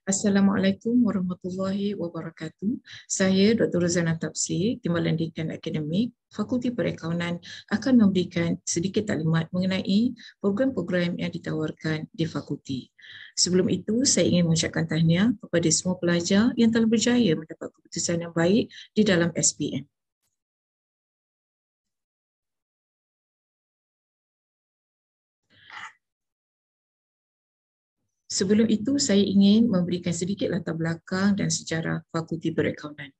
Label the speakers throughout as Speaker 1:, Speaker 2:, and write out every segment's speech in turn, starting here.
Speaker 1: Assalamualaikum warahmatullahi wabarakatuh. Saya Dr. Rozana Tapsir, Timbalan Dekan Akademik, Fakulti Perakaunan akan memberikan sedikit taklimat mengenai program-program yang ditawarkan di fakulti. Sebelum itu, saya ingin mengucapkan tahniah kepada semua pelajar yang telah berjaya mendapat keputusan yang baik di dalam SPM. Sebelum itu, saya ingin memberikan sedikit latar belakang dan sejarah Fakulti Perakaunan.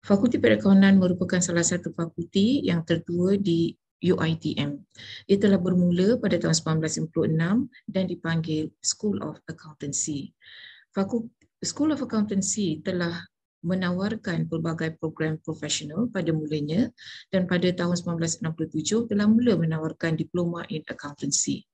Speaker 1: Fakulti Perakaunan merupakan salah satu fakulti yang tertua di UiTM. Ia telah bermula pada tahun 1996 dan dipanggil School of Accountancy. School of Accountancy telah menawarkan pelbagai program profesional pada mulanya dan pada tahun 1967 telah mula menawarkan Diploma in Accountancy.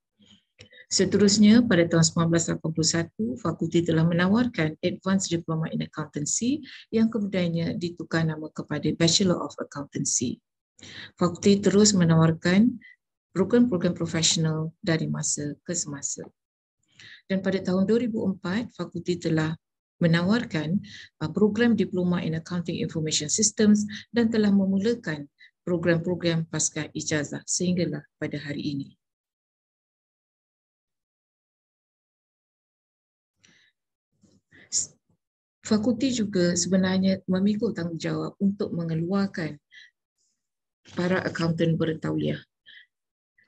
Speaker 1: Seterusnya, pada tahun 1981, fakulti telah menawarkan Advanced Diploma in Accountancy yang kemudiannya ditukar nama kepada Bachelor of Accountancy. Fakulti terus menawarkan program-program profesional dari masa ke semasa. Dan pada tahun 2004, fakulti telah menawarkan program Diploma in Accounting Information Systems dan telah memulakan program-program pasca ijazah sehinggalah pada hari ini. Fakulti juga sebenarnya memikul tanggungjawab untuk mengeluarkan para akaunten bertauliah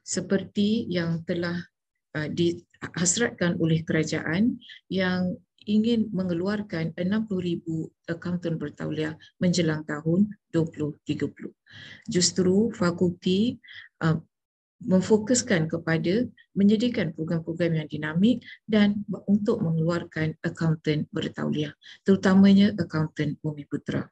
Speaker 1: seperti yang telah dihasratkan oleh kerajaan yang ingin mengeluarkan 60,000 akaunten bertauliah menjelang tahun 2030. Justru fakulti memfokuskan kepada menyediakan program-program yang dinamik dan untuk mengeluarkan akaunten bertauliah, terutamanya akaunten Bumiputera.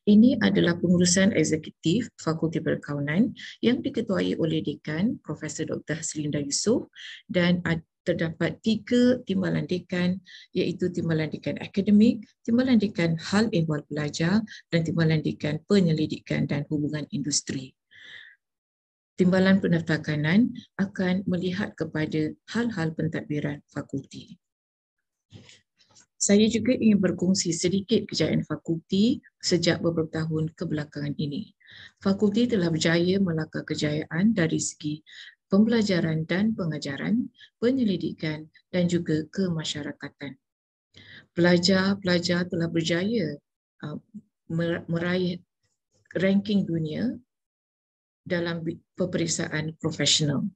Speaker 1: Ini adalah pengurusan eksekutif Fakulti Perakaunan yang diketuai oleh Dekan Profesor Dr. Haslinda Yusof dan terdapat 3 timbalan dekan iaitu Timbalan Dekan Akademik, Timbalan Dekan Hal Ehwal Pelajar dan Timbalan Dekan Penyelidikan dan Hubungan Industri. Timbalan Pendaftaran akan melihat kepada hal-hal pentadbiran fakulti. Saya juga ingin berkongsi sedikit kejayaan fakulti sejak beberapa tahun kebelakangan ini. Fakulti telah berjaya melangkah kejayaan dari segi pembelajaran dan pengajaran, penyelidikan dan juga kemasyarakatan. Pelajar-pelajar telah berjaya meraih ranking dunia dalam peperiksaan profesional.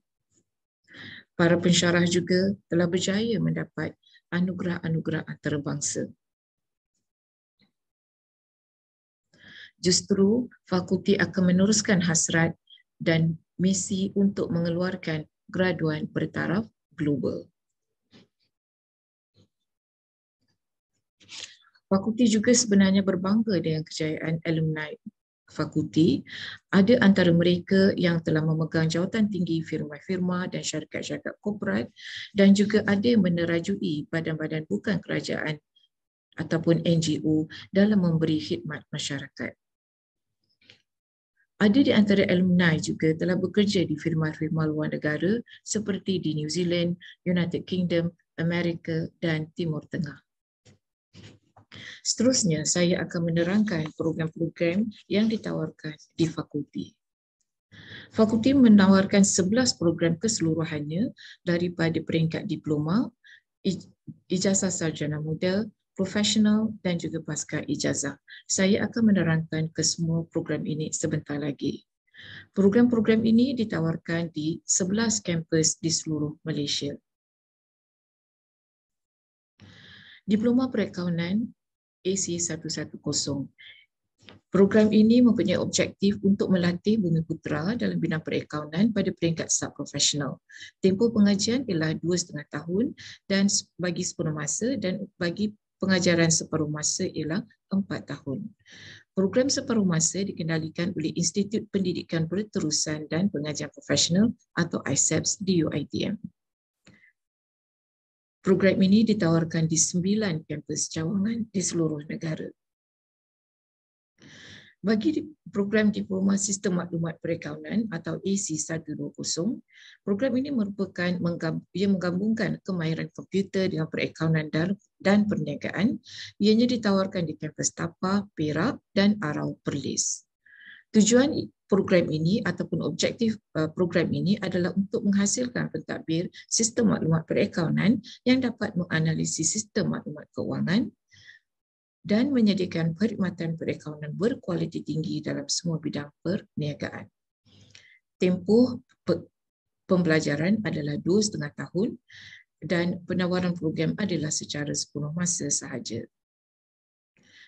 Speaker 1: Para pensyarah juga telah berjaya mendapat anugerah-anugerah antarabangsa. Justru, fakulti akan meneruskan hasrat dan misi untuk mengeluarkan graduan bertaraf global. Fakulti juga sebenarnya berbangga dengan kejayaan alumni fakulti. Ada antara mereka yang telah memegang jawatan tinggi firma-firma dan syarikat-syarikat korporat dan juga ada yang menerajui badan-badan bukan kerajaan ataupun NGO dalam memberi khidmat masyarakat. Ada di antara alumni juga telah bekerja di firma-firma luar negara seperti di New Zealand, United Kingdom, Amerika dan Timur Tengah. Seterusnya, saya akan menerangkan program-program yang ditawarkan di fakulti. Fakulti menawarkan 11 program keseluruhannya daripada peringkat diploma, ijazah sarjana muda, profesional dan juga pasca ijazah. Saya akan menerangkan ke semua program ini sebentar lagi. Program-program ini ditawarkan di 11 kampus di seluruh Malaysia. Diploma Perakaunan AC110. Program ini mempunyai objektif untuk melatih Bumiputera dalam bidang perakaunan pada peringkat sub-profesional. Tempoh pengajian ialah 2,5 tahun dan bagi sepenuh masa dan bagi pengajaran separuh masa ialah 4 tahun. Program separuh masa dikendalikan oleh Institut Pendidikan Berterusan dan Pengajian Profesional atau ISEPS di UiTM. Program ini ditawarkan di 9 kampus cawangan di seluruh negara. Bagi program Diploma Sistem Maklumat Perakaunan atau AC120, program ini merupakan menggabungkan kemahiran komputer dengan perakaunan dan perniagaan. Ianya ditawarkan di kampus Tapa, Perak dan Arau Perlis. Tujuan program ini ataupun objektif program ini adalah untuk menghasilkan pentadbir sistem maklumat perakaunan yang dapat menganalisis sistem maklumat keuangan dan menyediakan perkhidmatan perakaunan berkualiti tinggi dalam semua bidang perniagaan. Tempoh pembelajaran adalah 2,5 tahun dan penawaran program adalah secara sepenuh masa sahaja.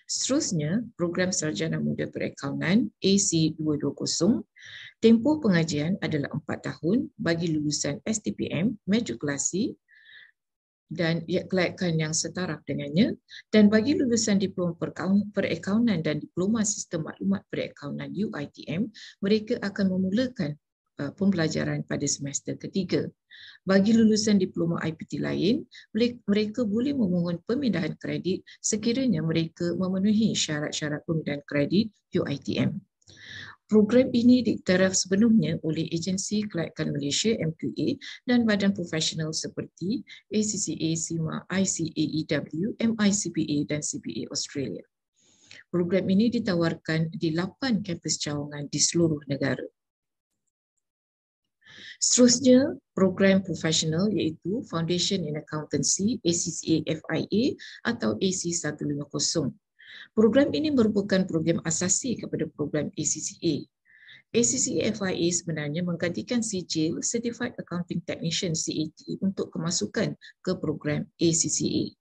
Speaker 1: Seterusnya, program Sarjana Muda Perakaunan AC220, tempoh pengajian adalah 4 tahun bagi lulusan STPM, matrikulasi dan kelayakan yang setaraf dengannya, dan bagi lulusan Diploma Perakaunan dan Diploma Sistem Maklumat Perakaunan UiTM, mereka akan memulakan pembelajaran pada semester ketiga. Bagi lulusan Diploma IPT lain, mereka boleh memohon pemindahan kredit sekiranya mereka memenuhi syarat-syarat pemindahan kredit UiTM. Program ini diktaraf sepenuhnya oleh Agensi Kelayakan Malaysia MQA dan badan profesional seperti ACCA, CIMA, ICAEW, MICPA dan CPA Australia. Program ini ditawarkan di 8 kampus cawangan di seluruh negara. Seterusnya, program profesional iaitu Foundation in Accountancy, ACCA FIA atau AC150. Program ini merupakan program asasi kepada program ACCA. ACCA FIA sebenarnya menggantikan sijil Certified Accounting Technician CAT untuk kemasukan ke program ACCA.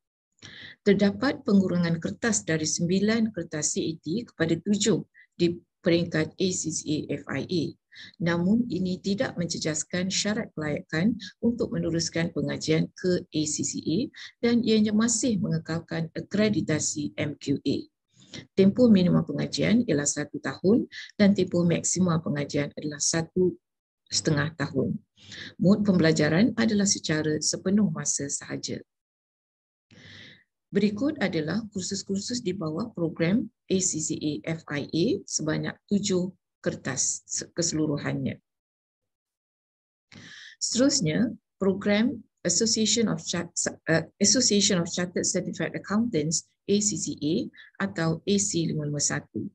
Speaker 1: Terdapat pengurangan kertas dari 9 kertas CAT kepada 7 di peringkat ACCA FIA. Namun ini tidak mencecaskan syarat kelayakan untuk meneruskan pengajian ke ACCA dan ianya masih mengekalkan akreditasi MQA. Tempoh minimum pengajian ialah 1 tahun dan tempoh maksima pengajian adalah 1,5 tahun. Mod pembelajaran adalah secara sepenuh masa sahaja. Berikut adalah kursus-kursus di bawah program ACCA FIA sebanyak 7 kertas keseluruhannya. Seterusnya, program Association of Chartered Certified Accountants ACCA atau AC551.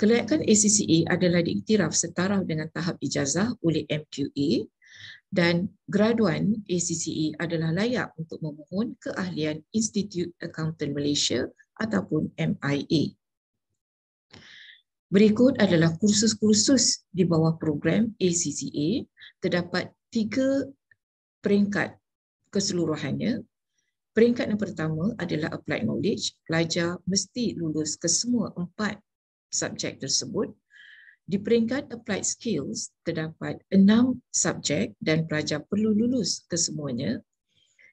Speaker 1: Kelayakan ACCA adalah diiktiraf setaraf dengan tahap ijazah oleh MQA dan graduan ACCA adalah layak untuk memohon keahlian Institute Accountant Malaysia ataupun MIA. Berikut adalah kursus-kursus di bawah program ACCA. Terdapat 3 peringkat keseluruhannya. Peringkat yang pertama adalah Applied Knowledge. Pelajar mesti lulus ke semua 4 subjek tersebut. Di peringkat Applied Skills, terdapat 6 subjek dan pelajar perlu lulus ke semuanya.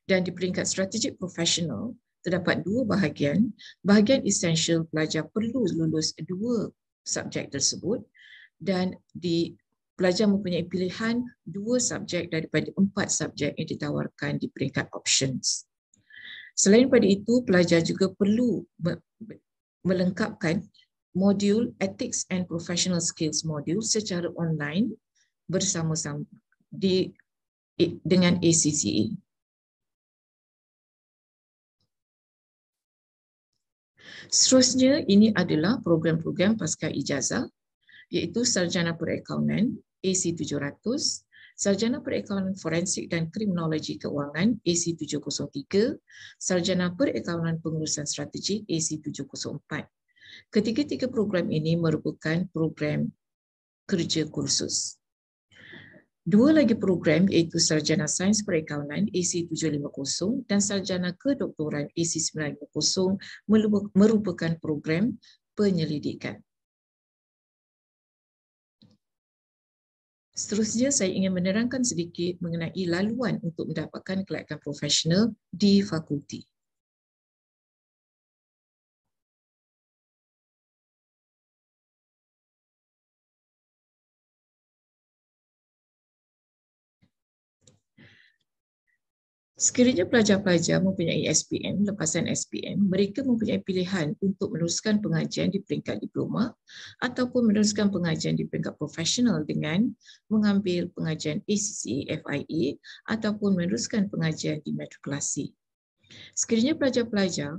Speaker 1: Dan di peringkat Strategic Professional, terdapat 2 bahagian. Bahagian Essential, pelajar perlu lulus 2 subjek tersebut. Dan pelajar mempunyai pilihan 2 subjek daripada 4 subjek yang ditawarkan di peringkat Options. Selain daripada itu, pelajar juga perlu melengkapkan modul Ethics and Professional Skills modul secara online bersama-sama dengan ACCA. Seterusnya, ini adalah program-program pasca ijazah iaitu Sarjana Perakaunan AC700, Sarjana Perakaunan Forensik dan Kriminologi Keuangan AC703, Sarjana Perakaunan Pengurusan Strategik AC704. Ketiga-tiga program ini merupakan program kerja kursus. 2 lagi program iaitu Sarjana Sains Perakaunan AC750 dan Sarjana Kedoktoran AC950 merupakan program penyelidikan. Seterusnya, saya ingin menerangkan sedikit mengenai laluan untuk mendapatkan kelayakan profesional di fakulti. Sekiranya pelajar-pelajar mempunyai SPM, lepasan SPM, mereka mempunyai pilihan untuk meneruskan pengajian di peringkat diploma ataupun meneruskan pengajian di peringkat profesional dengan mengambil pengajian ACCA FIA ataupun meneruskan pengajian di matrikulasi. Sekiranya pelajar-pelajar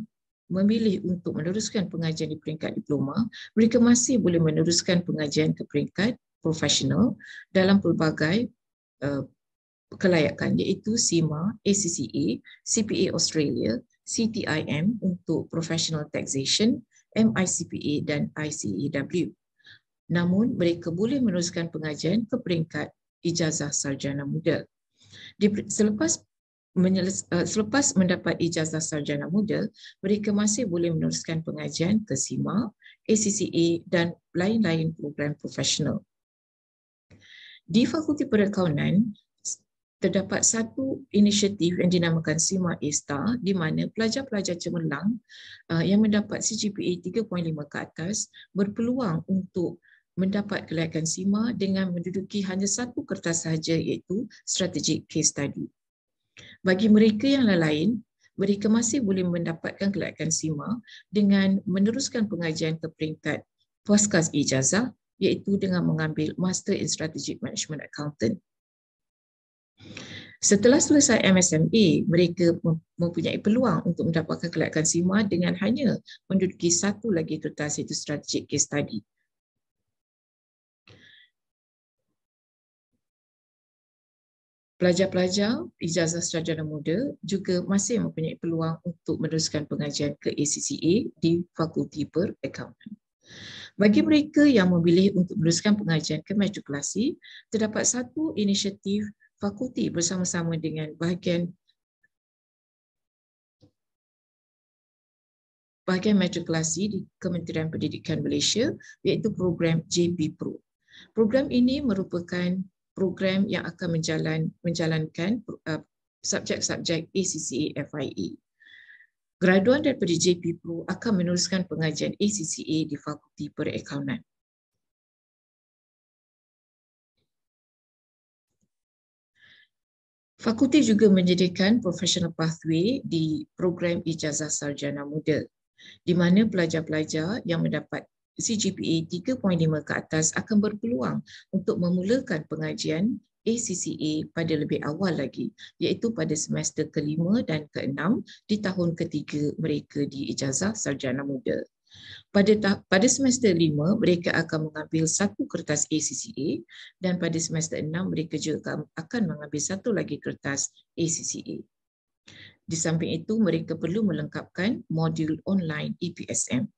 Speaker 1: memilih untuk meneruskan pengajian di peringkat diploma, mereka masih boleh meneruskan pengajian ke peringkat profesional dalam pelbagai kelayakan iaitu CIMA, ACCA, CPA Australia, CTIM untuk Professional Taxation, MICPA dan ICAW. Namun mereka boleh meneruskan pengajian ke peringkat ijazah sarjana muda. Selepas mendapat ijazah sarjana muda, mereka masih boleh meneruskan pengajian ke CIMA, ACCA dan lain-lain program profesional. Di Fakulti Perakaunan, terdapat satu inisiatif yang dinamakan CIMA A-Star di mana pelajar-pelajar cemerlang yang mendapat CGPA 3.5 ke atas berpeluang untuk mendapat kelayakan CIMA dengan menduduki hanya satu kertas sahaja iaitu Strategic Case Study. Bagi mereka yang lain, mereka masih boleh mendapatkan kelayakan CIMA dengan meneruskan pengajian ke peringkat puaskas ijazah iaitu dengan mengambil Master in Strategic Management Accountant. Setelah selesai MSMA, mereka mempunyai peluang untuk mendapatkan kelayakan CIMA dengan hanya menduduki satu lagi kertas iaitu Strategic Case Study. Pelajar-pelajar ijazah sarjana muda juga masih mempunyai peluang untuk meneruskan pengajian ke ACCA di Fakulti Perakaunan. Bagi mereka yang memilih untuk meneruskan pengajian ke matrikulasi, terdapat satu inisiatif fakulti bersama-sama dengan bahagian matrikulasi di Kementerian Pendidikan Malaysia iaitu program JP Pro. Program ini merupakan program yang akan menjalankan subjek-subjek ACCA FIA. Graduan daripada JP Pro akan meneruskan pengajian ACCA di Fakulti Perakaunan. Fakulti juga menyediakan professional pathway di program ijazah sarjana muda, di mana pelajar-pelajar yang mendapat CGPA 3.5 ke atas akan berpeluang untuk memulakan pengajian ACCA pada lebih awal lagi, iaitu pada semester ke-5 dan ke-6 di tahun ketiga mereka di ijazah sarjana muda. Pada semester 5, mereka akan mengambil satu kertas ACCA dan pada semester 6, mereka juga akan mengambil satu lagi kertas ACCA. Di samping itu, mereka perlu melengkapkan modul online EPSM.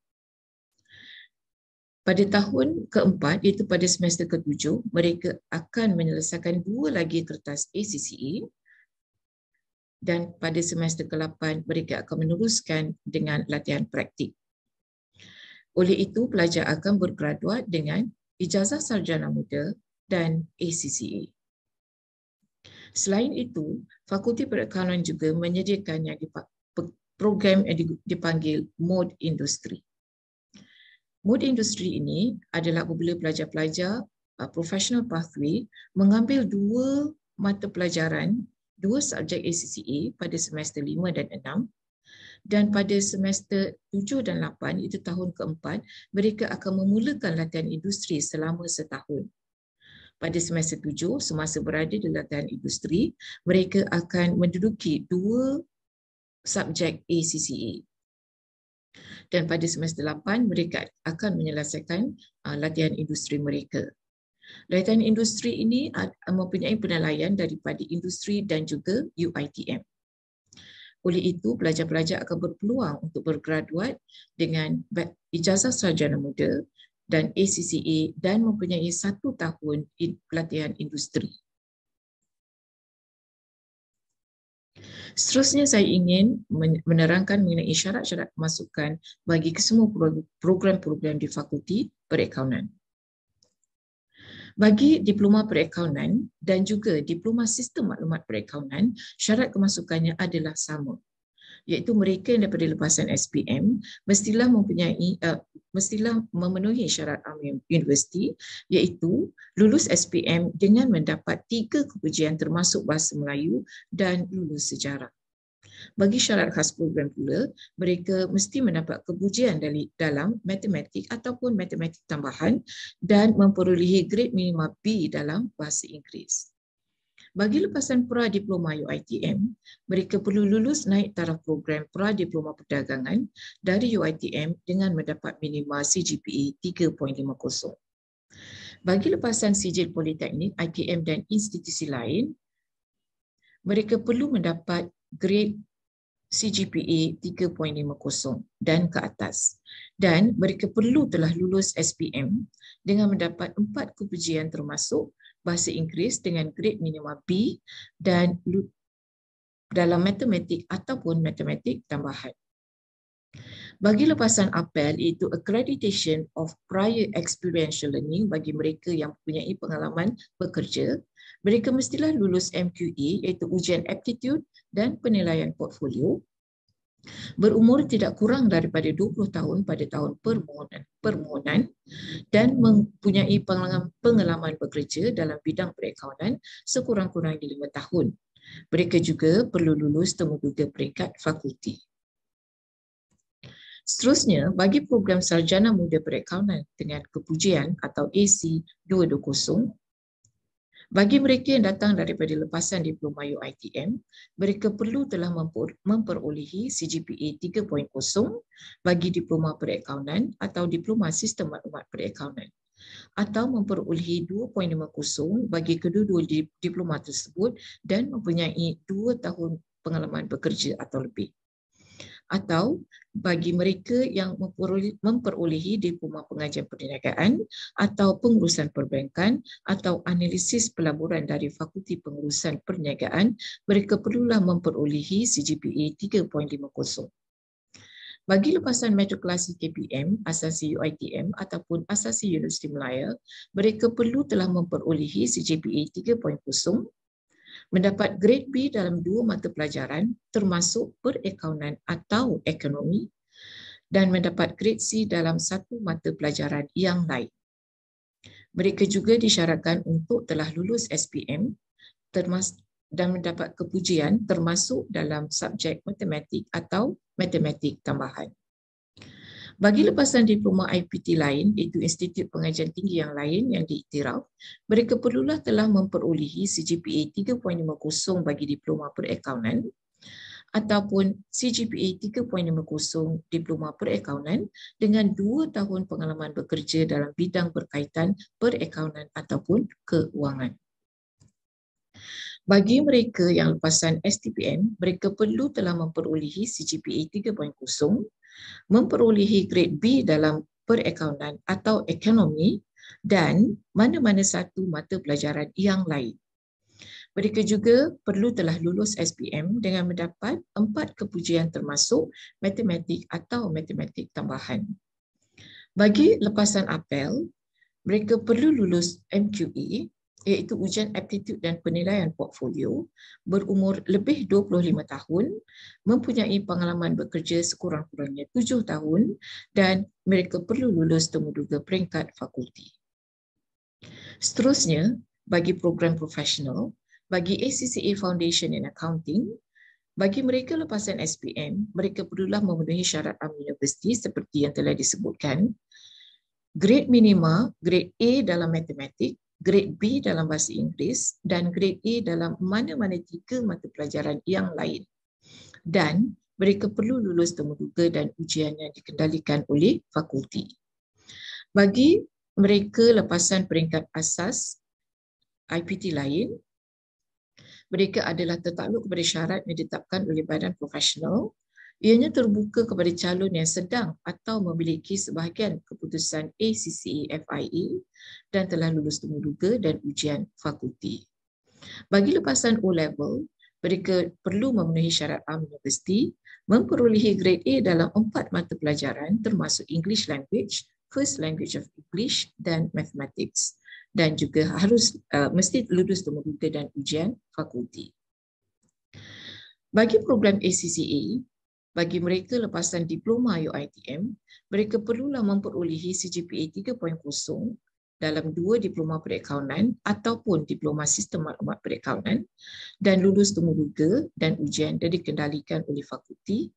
Speaker 1: Pada tahun keempat, iaitu pada semester ke-7, mereka akan menyelesaikan dua lagi kertas ACCA dan pada semester ke-8, mereka akan meneruskan dengan latihan praktik. Oleh itu, pelajar akan bergraduat dengan ijazah sarjana muda dan ACCA. Selain itu, Fakulti Perakaunan juga menyediakan program yang dipanggil Mode Industri. Mode Industri ini adalah apabila pelajar-pelajar professional pathway mengambil dua mata pelajaran, dua subjek ACCA pada semester 5 dan 6, dan pada semester 7 dan 8, itu tahun keempat, mereka akan memulakan latihan industri selama setahun. Pada semester 7, semasa berada di latihan industri, mereka akan menduduki dua subjek ACCA. Dan pada semester 8, mereka akan menyelesaikan latihan industri mereka. Latihan industri ini mempunyai penilaian daripada industri dan juga UiTM. Oleh itu, pelajar-pelajar akan berpeluang untuk bergraduat dengan ijazah sarjana muda dan ACCA dan mempunyai 1 tahun pelatihan industri. Seterusnya, saya ingin menerangkan mengenai syarat-syarat kemasukan bagi kesemua program-program di Fakulti Perakaunan. Bagi Diploma Perakaunan dan juga Diploma Sistem Maklumat Perakaunan, syarat kemasukannya adalah sama. iaitu mereka yang daripada lepasan SPM mestilah memenuhi syarat universiti, iaitu lulus SPM dengan mendapat 3 kepujian termasuk bahasa Melayu dan lulus sejarah. Bagi syarat khas program pula, mereka mesti mendapat kepujian dalam matematik ataupun matematik tambahan dan memperolehi grade minima B dalam bahasa Inggeris. Bagi lepasan pra-diploma UiTM, mereka perlu lulus naik taraf program pra-diploma perdagangan dari UiTM dengan mendapat minima CGPA 3.50. Bagi lepasan sijil politeknik, ITM dan institusi lain, mereka perlu mendapat grade CGPA 3.50 dan ke atas. Dan mereka perlu telah lulus SPM dengan mendapat 4 kepujian termasuk bahasa Inggeris dengan grade minima B dan dalam matematik ataupun matematik tambahan. Bagi lepasan apel iaitu accreditation of prior experiential learning bagi mereka yang mempunyai pengalaman bekerja, mereka mestilah lulus MQE iaitu ujian aptitude dan penilaian portfolio, berumur tidak kurang daripada 20 tahun pada tahun permohonan dan mempunyai pengalaman bekerja dalam bidang perakaunan sekurang-kurangnya 5 tahun. Mereka juga perlu lulus temuduga peringkat fakulti. Seterusnya, bagi program Sarjana Muda Perakaunan dengan kepujian atau AC 220, bagi mereka yang datang daripada lepasan diploma UiTM, mereka perlu telah memperolehi CGPA 3.0 bagi diploma perakaunan atau diploma sistem maklumat perakaunan, atau memperolehi 2.50 bagi kedua-dua diploma tersebut dan mempunyai 2 tahun pengalaman bekerja atau lebih. Atau bagi mereka yang memperolehi diploma pengajian perniagaan atau pengurusan perbankan atau analisis pelaburan dari Fakulti Pengurusan Perniagaan, mereka perlulah memperolehi CGPA 3.50. Bagi lepasan matrikulasi KPM, asasi UiTM ataupun asasi Universiti Malaya, mereka perlu telah memperolehi CGPA 3.0, mendapat grade B dalam 2 mata pelajaran termasuk perakaunan atau ekonomi dan mendapat grade C dalam 1 mata pelajaran yang lain. Mereka juga disyaratkan untuk telah lulus SPM dan mendapat kepujian termasuk dalam subjek matematik atau matematik tambahan. Bagi lepasan diploma IPT lain, iaitu Institut Pengajian Tinggi yang lain yang diiktiraf, mereka perlulah telah memperolehi CGPA 3.50 bagi diploma perakaunan ataupun CGPA 3.50 diploma perakaunan dengan 2 tahun pengalaman bekerja dalam bidang berkaitan perakaunan ataupun keuangan. Bagi mereka yang lepasan STPM, mereka perlu telah memperolehi CGPA 3.0, memperolehi grade B dalam perakaunan atau ekonomi dan mana-mana satu mata pelajaran yang lain. Mereka juga perlu telah lulus SPM dengan mendapat 4 kepujian termasuk matematik atau matematik tambahan. Bagi lepasan apel, mereka perlu lulus MQE iaitu ujian aptitude dan penilaian portfolio, berumur lebih 25 tahun, mempunyai pengalaman bekerja sekurang-kurangnya 7 tahun dan mereka perlu lulus temuduga peringkat fakulti. Seterusnya, bagi program profesional, bagi ACCA Foundation in Accounting, bagi mereka lepasan SPM, mereka perlulah memenuhi syarat universiti seperti yang telah disebutkan, grade minima, grade A dalam matematik, grade B dalam bahasa Inggeris dan grade A dalam mana-mana 3 mata pelajaran yang lain. Dan mereka perlu lulus temuduga dan ujian yang dikendalikan oleh fakulti. Bagi mereka lepasan peringkat asas IPT lain, mereka adalah tertakluk kepada syarat yang ditetapkan oleh badan profesional. Ianya terbuka kepada calon yang sedang atau memiliki sebahagian keputusan ACCA FIA dan telah lulus temuduga dan ujian fakulti. Bagi lepasan O-level, mereka perlu memenuhi syarat universiti, memperolehi grade A dalam 4 mata pelajaran termasuk English Language, First Language of English dan Mathematics, dan juga harus mesti lulus temuduga dan ujian fakulti. Bagi program ACCA, Bagi mereka lepasan diploma UiTM, mereka perlulah memperolehi CGPA 3.0 dalam 2 diploma perakaunan ataupun diploma sistem maklumat perakaunan dan lulus temuduga dan ujian yang dikendalikan oleh fakulti.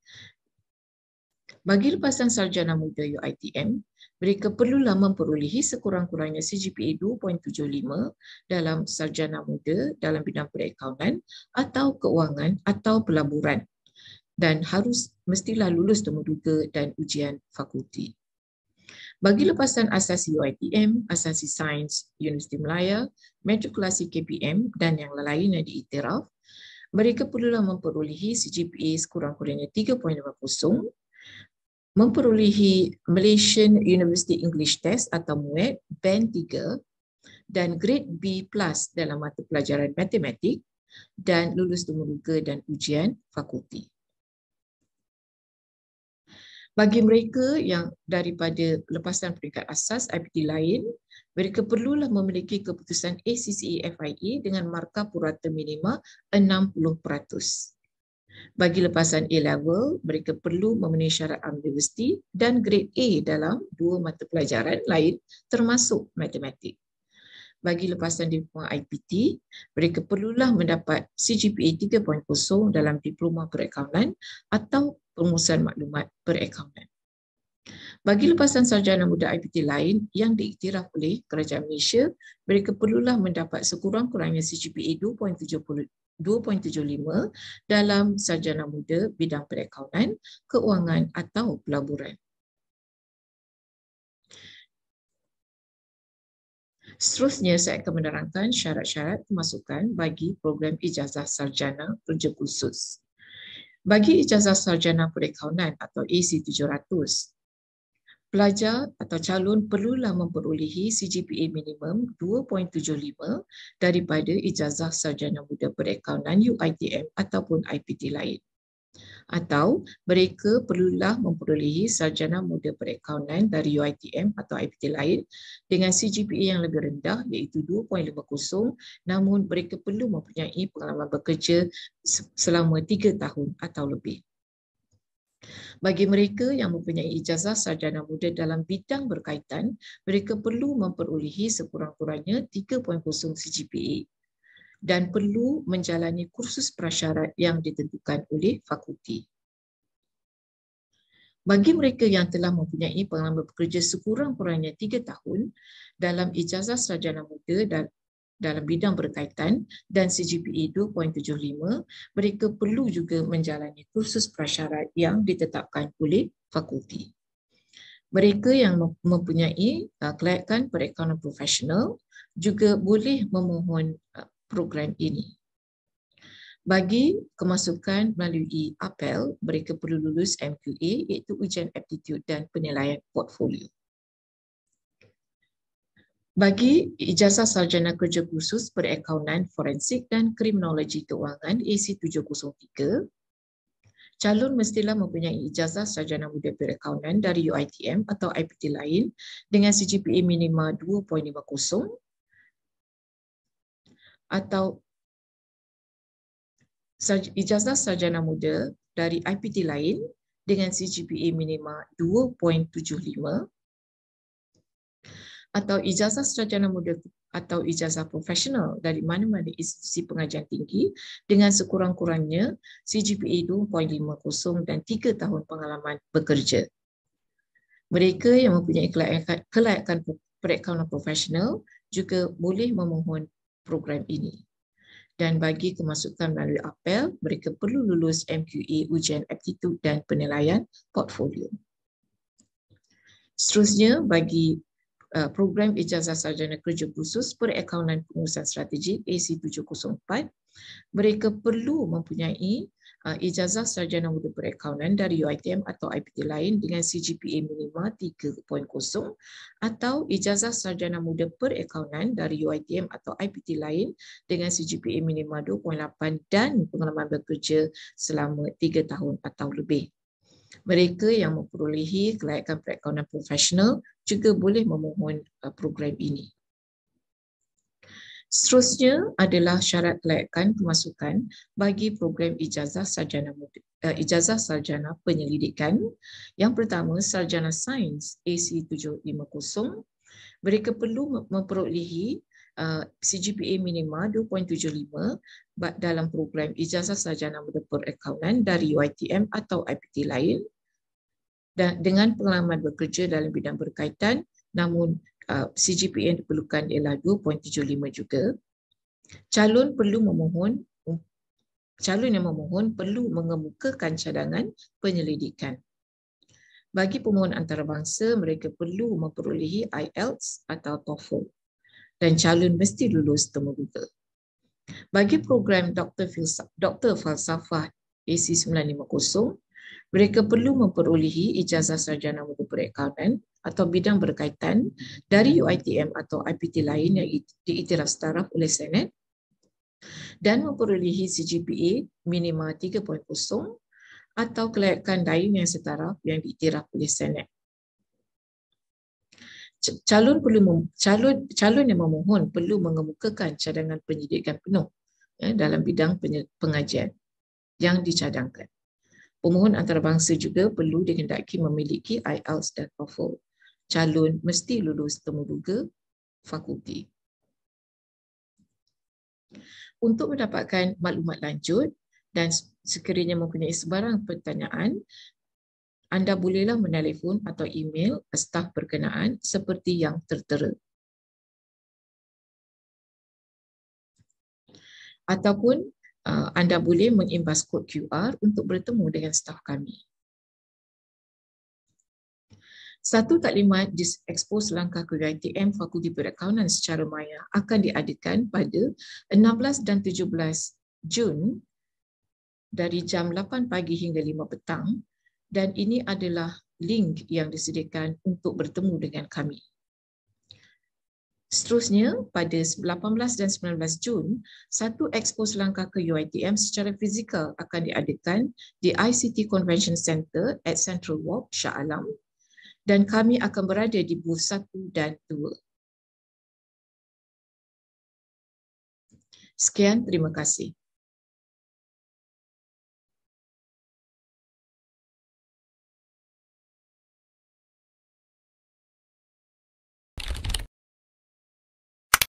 Speaker 1: Bagi lepasan sarjana muda UiTM, mereka perlulah memperolehi sekurang-kurangnya CGPA 2.75 dalam sarjana muda dalam bidang perakaunan atau keuangan atau pelaburan dan mestilah lulus temuduga dan ujian fakulti. Bagi lepasan asasi UiTM, asasi sains Universiti Malaya, matrikulasi KPM dan yang lain yang diiktiraf, mereka perlulah memperolehi CGPA sekurang-kurangnya 3.50, memperolehi Malaysian University English Test atau MUET Band 3 dan Grade B+ dalam mata pelajaran matematik dan lulus temuduga dan ujian fakulti. Bagi mereka yang daripada lepasan peringkat asas IPT lain, mereka perlulah memiliki keputusan ACCA FIA dengan markah purata minima 60%. Bagi lepasan A-level, mereka perlu memenuhi syarat universiti dan grade A dalam 2 mata pelajaran lain termasuk matematik. Bagi lepasan diploma IPT, mereka perlulah mendapat CGPA 3.0 dalam diploma perakaunan atau pengurusan maklumat perakaunan. Bagi lepasan sarjana muda IPT lain yang diiktiraf oleh Kerajaan Malaysia, mereka perlulah mendapat sekurang-kurangnya CGPA 2.75 dalam sarjana muda bidang perakaunan, keuangan atau pelaburan. Seterusnya, saya akan menerangkan syarat-syarat kemasukan bagi program ijazah sarjana kerja khusus. Bagi ijazah sarjana perakaunan atau AC700, pelajar atau calon perlulah memperolehi CGPA minimum 2.75 daripada ijazah sarjana muda perakaunan UiTM ataupun IPT lain. Atau mereka perlulah memperolehi sarjana muda perakaunan dari UiTM atau IPT lain dengan CGPA yang lebih rendah iaitu 2.50, namun mereka perlu mempunyai pengalaman bekerja selama 3 tahun atau lebih. Bagi mereka yang mempunyai ijazah sarjana muda dalam bidang berkaitan, mereka perlu memperolehi sekurang-kurangnya 3.0 CGPA dan perlu menjalani kursus prasyarat yang ditentukan oleh fakulti. Bagi mereka yang telah mempunyai pengalaman bekerja sekurang-kurangnya 3 tahun dalam ijazah sarjana muda dan dalam bidang berkaitan dan CGPA 2.75, mereka perlu juga menjalani kursus prasyarat yang ditetapkan oleh fakulti. Mereka yang mempunyai kelayakan perakaunan profesional juga boleh memohon program ini. Bagi kemasukan melalui apel, mereka perlu lulus MQA iaitu ujian aptitude dan penilaian portfolio. Bagi ijazah sarjana kerja khusus perakaunan, forensik dan kriminologi keuangan AC703, calon mestilah mempunyai ijazah sarjana muda perakaunan dari UiTM atau IPT lain dengan CGPA minima 2.50 atau ijazah sarjana muda dari IPT lain dengan CGPA minima 2.75 atau ijazah sarjana muda atau ijazah profesional dari mana-mana institusi pengajian tinggi dengan sekurang-kurangnya CGPA 2.50 dan 3 tahun pengalaman bekerja. Mereka yang mempunyai kelayakan perakaunan profesional juga boleh memohon program ini. Dan bagi kemasukan melalui apel, mereka perlu lulus MQA ujian aptitude dan penilaian portfolio. Seterusnya, bagi program ijazah sarjana kerja khusus perakaunan pengurusan strategik AC704, mereka perlu mempunyai ijazah sarjana muda perakaunan dari UiTM atau IPT lain dengan CGPA minima 3.0 atau ijazah sarjana muda perakaunan dari UiTM atau IPT lain dengan CGPA minima 2.8 dan pengalaman bekerja selama 3 tahun atau lebih. Mereka yang memperolehi kelayakan perakaunan profesional juga boleh memohon program ini. Seterusnya adalah syarat kelayakan pemasukan bagi program ijazah sarjana penyelidikan. Yang pertama, sarjana sains AC750. Mereka perlu memperolehi CGPA minima 2.75 dalam program ijazah sarjana muda perakaunan dari UiTM atau IPT lain, dan dengan pengalaman bekerja dalam bidang berkaitan, namun CGPA yang diperlukan ialah 2.75 juga. Calon yang memohon perlu mengemukakan cadangan penyelidikan. Bagi pemohon antarabangsa, mereka perlu memperolehi IELTS atau TOEFL dan calon mesti lulus temubuka. Bagi program Dr. Falsafah AC950, mereka perlu memperolehi ijazah sarjana muda perakaunan atau bidang berkaitan dari UiTM atau IPT lain yang diiktiraf setaraf oleh Senat dan memperolehi CGPA minima 3.0 atau kelayakan lain yang setaraf yang diiktiraf oleh Senat. Calon yang memohon perlu mengemukakan cadangan penyidikan penuh dalam bidang pengajian yang dicadangkan. Pemohon antarabangsa juga perlu dikehendaki memiliki IELTS dan TOEFL. Calon mesti lulus temubuka fakulti. Untuk mendapatkan maklumat lanjut dan sekiranya mempunyai sebarang pertanyaan, anda bolehlah menelefon atau email staf berkenaan seperti yang tertera. Ataupun anda boleh mengimbas kod QR untuk bertemu dengan staf kami. Satu taklimat expose langkah ke UiTM Fakulti Perakaunan secara maya akan diadakan pada 16 dan 17 Jun dari jam 8 pagi hingga 5 petang, dan ini adalah link yang disediakan untuk bertemu dengan kami. Seterusnya, pada 18 dan 19 Jun, satu expose langkah ke UiTM secara fizikal akan diadakan di ICT Convention Center at Central Walk, Shah Alam, dan kami akan berada di booth 1 dan 2. Sekian, terima kasih.